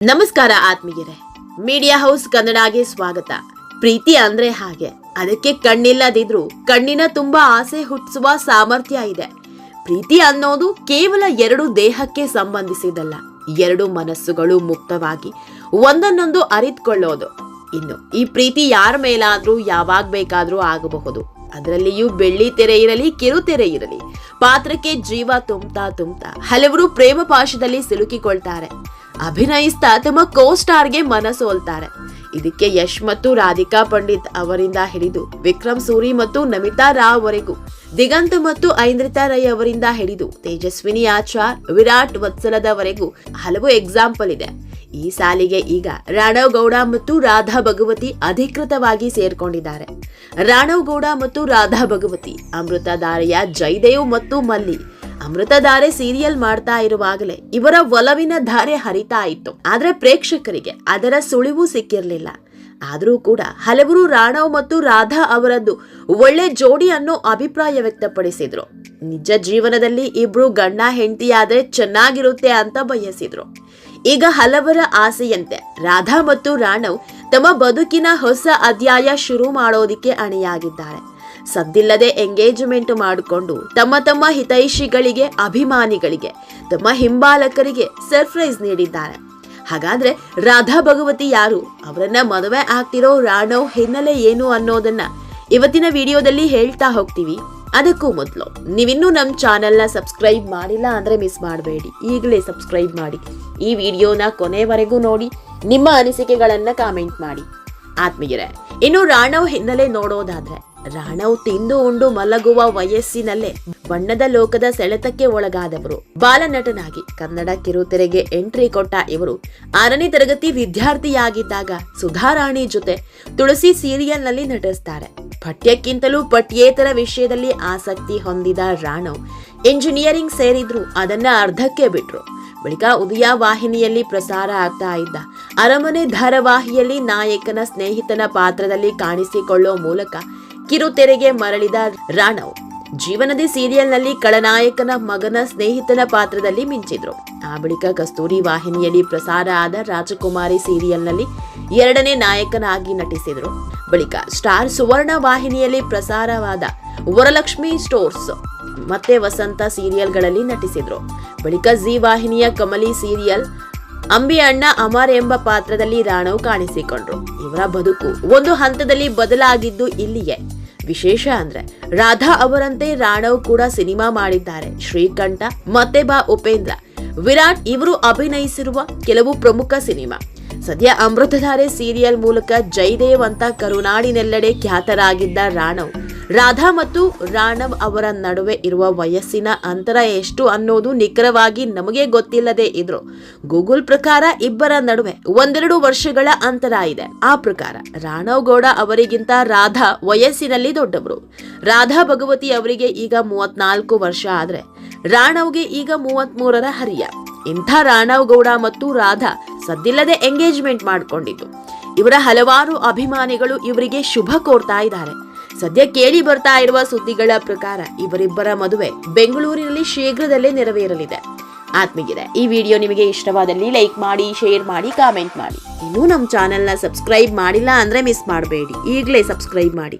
ನಮಸ್ಕಾರ ಆತ್ಮೀಯರೇ, media house ಕನ್ನಡಗೆ ಸ್ವಾಗತ. ಪ್ರೀತಿ ಅಂದ್ರೆ ಹಾಗೆ, ಅದಕ್ಕೆ ಕಣ್ಣಿಲ್ಲದಿದ್ರು ಕಣ್ಣಿನ ತುಂಬಾ ಆಸೆ ಹುಟ್ಟಿಸುವ ಸಾಮರ್ಥ್ಯ ಇದೆ. ಪ್ರೀತಿ ಅನ್ನೋದು ಕೇವಲ ಎರಡು ದೇಹಕ್ಕೆ ಸಂಬಂಧಿಸಿದಲ್ಲ, ಎರಡು ಮನಸ್ಸುಗಳು ಮುಕ್ತವಾಗಿ ಒಂದನ್ನೊಂದು ಅರಿತುಕೊಳ್ಳೋದು. ಇನ್ನು ಈ ಪ್ರೀತಿ ಯಾರ ಮೇಲಾದ್ರೂ ಯಾವಾಗ ಬೇಕಾದ್ರೂ ಆಗಬಹುದು. ಅದರಲ್ಲಿಯೂ ಬೆಳ್ಳಿ ತೆರೆ ಇರಲಿ ಕಿರುತೆರೆ ಇರಲಿ, ಪಾತ್ರಕ್ಕೆ ಜೀವ ತುಂಬ್ತಾ ಹಲವರು ಪ್ರೇಮ ಪಾಶದಲ್ಲಿ ಸಿಲುಕಿಕೊಳ್ತಾರೆ. ಅಭಿನಯಿಸ್ತಾ ತಮ್ಮ ಕೋಸ್ಟಾರ್ಗೆ ಮನಸೋಲ್ತಾರೆ. ಇದಕ್ಕೆ ಯಶ್ ಮತ್ತು ರಾಧಿಕಾ ಪಂಡಿತ್ ಅವರಿಂದ ಹಿಡಿದು ವಿಕ್ರಮ್ ಸೂರಿ ಮತ್ತು ನಮಿತಾ ರಾವ್ ವರೆಗೂ, ದಿಗಂತ್ ಮತ್ತು ಐಂದ್ರಿತಾ ರೈ ಅವರಿಂದ ಹಿಡಿದು ತೇಜಸ್ವಿನಿ ಆಚಾರ್, ವಿರಾಟ್ ವತ್ಸಲದವರೆಗೂ ಹಲವು ಎಕ್ಸಾಂಪಲ್ ಇದೆ. ಈ ಸಾಲಿಗೆ ಈಗ ರಾಣವ್ ಗೌಡ ಮತ್ತು ರಾಧಾ ಭಗವತಿ ಅಧಿಕೃತವಾಗಿ ಸೇರ್ಕೊಂಡಿದ್ದಾರೆ. ರಾಣವ್ ಗೌಡ ಮತ್ತು ರಾಧಾ ಭಗವತಿ ಅಮೃತಧಾರೆಯ ಜಯದೇವ್ ಮತ್ತು ಮಲ್ಲಿ. ಅಮೃತಧಾರೆ ಸೀರಿಯಲ್ ಮಾಡ್ತಾ ಇರುವಾಗಲೇ ಇವರ ಒಲವಿನ ಧಾರೆ ಹರಿತಾ ಇತ್ತು. ಆದ್ರೆ ಪ್ರೇಕ್ಷಕರಿಗೆ ಅದರ ಸುಳಿವು ಸಿಕ್ಕಿರ್ಲಿಲ್ಲ. ಆದ್ರೂ ಕೂಡ ಹಲವರು ರಾಣವ್ ಮತ್ತು ರಾಧಾ ಅವರದ್ದು ಒಳ್ಳೆ ಜೋಡಿ ಅನ್ನೋ ಅಭಿಪ್ರಾಯ ವ್ಯಕ್ತಪಡಿಸಿದ್ರು. ನಿಜ ಜೀವನದಲ್ಲಿ ಇಬ್ರು ಗಂಡ ಹೆಂಡತಿಯಾದ್ರೆ ಚೆನ್ನಾಗಿರುತ್ತೆ ಅಂತ ಬಯಸಿದ್ರು. ಈಗ ಹಲವರ ಆಸೆಯಂತೆ ರಾಧಾ ಮತ್ತು ರಾಣವ್ ತಮ್ಮ ಬದುಕಿನ ಹೊಸ ಅಧ್ಯಾಯ ಶುರು ಮಾಡೋದಿಕ್ಕೆ ಅಣಿಯಾಗಿದ್ದಾರೆ. ಸದ್ದಿಲ್ಲದೆ ಎಂಗೇಜ್ಮೆಂಟ್ ಮಾಡಿಕೊಂಡು ತಮ್ಮ ಹಿತೈಷಿಗಳಿಗೆ, ಅಭಿಮಾನಿಗಳಿಗೆ, ತಮ್ಮ ಹಿಂಬಾಲಕರಿಗೆ ಸರ್ಪ್ರೈಸ್ ನೀಡಿದ್ದಾರೆ. ಹಾಗಾದ್ರೆ ರಾಧಾ ಭಗವತಿ ಯಾರು, ಅವರನ್ನ ಮದುವೆ ಆಗ್ತಿರೋ ರಾಣವ್ ಹಿನ್ನೆಲೆ ಏನು ಅನ್ನೋದನ್ನ ಇವತ್ತಿನ ವಿಡಿಯೋದಲ್ಲಿ ಹೇಳ್ತಾ ಹೋಗ್ತೀವಿ. ಅದಕ್ಕೂ ಮೊದಲು ನೀವಿನ್ನೂ ನಮ್ಮ ಚಾನೆಲ್ನ ಸಬ್ಸ್ಕ್ರೈಬ್ ಮಾಡಿಲ್ಲ ಅಂದ್ರೆ ಮಿಸ್ ಮಾಡಬೇಡಿ, ಈಗಲೇ ಸಬ್ಸ್ಕ್ರೈಬ್ ಮಾಡಿ. ಈ ವಿಡಿಯೋನ ಕೊನೆವರೆಗೂ ನೋಡಿ, ನಿಮ್ಮ ಅನಿಸಿಕೆಗಳನ್ನ ಕಾಮೆಂಟ್ ಮಾಡಿ. ಆತ್ಮೀಯರೇ, ಇನ್ನು ರಾಣವ್ ಹಿನ್ನೆಲೆ ನೋಡೋದಾದ್ರೆ, ರಾಣವ್ ತಿಂದು ಉಂಡು ಮಲಗುವ ವಯಸ್ಸಿನಲ್ಲೇ ಬಣ್ಣದ ಲೋಕದ ಸೆಳೆತಕ್ಕೆ ಒಳಗಾದವರು. ಬಾಲನಟನಾಗಿ ಕನ್ನಡ ಕಿರುತೆರೆಗೆ ಎಂಟ್ರಿ ಕೊಟ್ಟ ಇವರು 6ನೇ ತರಗತಿ ವಿದ್ಯಾರ್ಥಿಯಾಗಿದ್ದಾಗ ಸುಧಾರಾಣಿ ಜೊತೆ ತುಳಸಿ ಸೀರಿಯಲ್ನಲ್ಲಿ ನಟಿಸ್ತಾರೆ. ಪಠ್ಯಕ್ಕಿಂತಲೂ ಪಠ್ಯೇತರ ವಿಷಯದಲ್ಲಿ ಆಸಕ್ತಿ ಹೊಂದಿದ ರಾಣವ್ ಇಂಜಿನಿಯರಿಂಗ್ ಸೇರಿದ್ರು ಅದನ್ನ ಅರ್ಧಕ್ಕೆ ಬಿಟ್ರು. ಬಳಿಕ ಉದಯ ವಾಹಿನಿಯಲ್ಲಿ ಪ್ರಸಾರ ಆಗ್ತಾ ಇದ್ದ ಅರಮನೆ ಧಾರಾವಾಹಿಯಲ್ಲಿ ನಾಯಕನ ಸ್ನೇಹಿತನ ಪಾತ್ರದಲ್ಲಿ ಕಾಣಿಸಿಕೊಳ್ಳೋ ಮೂಲಕ ಕಿರುತೆರೆಗೆ ಮರಳಿದ ರಾಣವ್ ಜೀವನದ ಸೀರಿಯಲ್ನಲ್ಲಿ ಖಳನಾಯಕನ ಮಗನ ಸ್ನೇಹಿತನ ಪಾತ್ರದಲ್ಲಿ ಮಿಂಚಿದ್ರು. ಆ ಬಳಿಕ ಕಸ್ತೂರಿ ವಾಹಿನಿಯಲ್ಲಿ ಪ್ರಸಾರ ಆದ ರಾಜಕುಮಾರಿ ಸೀರಿಯಲ್ನಲ್ಲಿ 2ನೇ ನಾಯಕನಾಗಿ ನಟಿಸಿದ್ರು. ಬಳಿಕ ಸ್ಟಾರ್ ಸುವರ್ಣ ವಾಹಿನಿಯಲ್ಲಿ ಪ್ರಸಾರವಾದ ವರಲಕ್ಷ್ಮಿ ಸ್ಟೋರ್ಸ್ ಮತ್ತೆ ವಸಂತ ಸೀರಿಯಲ್ಗಳಲ್ಲಿ ನಟಿಸಿದ್ರು. ಬಳಿಕ ಜಿ ವಾಹಿನಿಯ ಕಮಲಿ ಸೀರಿಯಲ್ ಅಂಬಿ ಅಣ್ಣ ಅಮರ್ ಎಂಬ ಪಾತ್ರದಲ್ಲಿ ರಾಣವ್ ಕಾಣಿಸಿಕೊಂಡ್ರು. ಇವರ ಬದುಕು ಒಂದು ಹಂತದಲ್ಲಿ ಬದಲಾಗಿದ್ದು ಇಲ್ಲಿಯೇ. ವಿಶೇಷ ಅಂದ್ರೆ ರಾಧಾ ಅವರಂತೆ ರಾಣವ್ ಕೂಡ ಸಿನಿಮಾ ಮಾಡಿದ್ದಾರೆ. ಶ್ರೀಕಂಠ ಮತ್ತೆ ಬಾ ಉಪೇಂದ್ರ, ವಿರಾಟ್ ಇವರು ಅಭಿನಯಿಸಿರುವ ಕೆಲವು ಪ್ರಮುಖ ಸಿನಿಮಾ. ಸದ್ಯ ಅಮೃತಧಾರೆ ಸೀರಿಯಲ್ ಮೂಲಕ ಜಯದೇವ್ ಅಂತ ಕರುನಾಡಿನೆಲ್ಲೆಡೆ ಖ್ಯಾತರಾಗಿದ್ದ ರಾಧಾ ಮತ್ತು ರಾಣವ್ ಅವರ ನಡುವೆ ಇರುವ ವಯಸ್ಸಿನ ಅಂತರ ಎಷ್ಟು ಅನ್ನೋದು ನಿಖರವಾಗಿ ನಮಗೆ ಗೊತ್ತಿಲ್ಲದೆ ಇದ್ರು ಗೂಗಲ್ ಪ್ರಕಾರ ಇಬ್ಬರ ನಡುವೆ 1-2 ವರ್ಷಗಳ ಅಂತರ ಇದೆ. ಆ ಪ್ರಕಾರ ರಾಣವ್ ಗೌಡ ಅವರಿಗಿಂತ ರಾಧಾ ವಯಸ್ಸಿನಲ್ಲಿ ದೊಡ್ಡವರು. ರಾಧಾ ಭಗವತಿ ಅವರಿಗೆ ಈಗ 34 ವರ್ಷ ಆದ್ರೆ ರಾಣವ್ಗೆ ಈಗ 33ರ ಹರಿಯ. ಇಂಥ ರಾಣವ್ ಗೌಡ ಮತ್ತು ರಾಧಾ ಸದ್ದಿಲ್ಲದೆ ಎಂಗೇಜ್ಮೆಂಟ್ ಮಾಡಿಕೊಂಡಿದ್ದು. ಇವರ ಹಲವಾರು ಅಭಿಮಾನಿಗಳು ಇವರಿಗೆ ಶುಭ ಕೋರ್ತಾ ಇದ್ದಾರೆ. ಸದ್ಯ ಕೇಳಿ ಬರ್ತಾ ಇರುವ ಸುದ್ದಿಗಳ ಪ್ರಕಾರ ಇವರಿಬ್ಬರ ಮದುವೆ ಬೆಂಗಳೂರಿನಲ್ಲಿ ಶೀಘ್ರದಲ್ಲೇ ನೆರವೇರಲಿದೆ. ಆತ್ಮೀಯರೇ, ಈ ವಿಡಿಯೋ ನಿಮಗೆ ಇಷ್ಟವಾದಲ್ಲಿ ಲೈಕ್ ಮಾಡಿ, ಶೇರ್ ಮಾಡಿ, ಕಾಮೆಂಟ್ ಮಾಡಿ. ಇನ್ನೂ ನಮ್ಮ ಚಾನೆಲ್ನ ಸಬ್ಸ್ಕ್ರೈಬ್ ಮಾಡಿಲ್ಲ ಅಂದ್ರೆ ಮಿಸ್ ಮಾಡಬೇಡಿ, ಈಗಲೇ ಸಬ್ಸ್ಕ್ರೈಬ್ ಮಾಡಿ.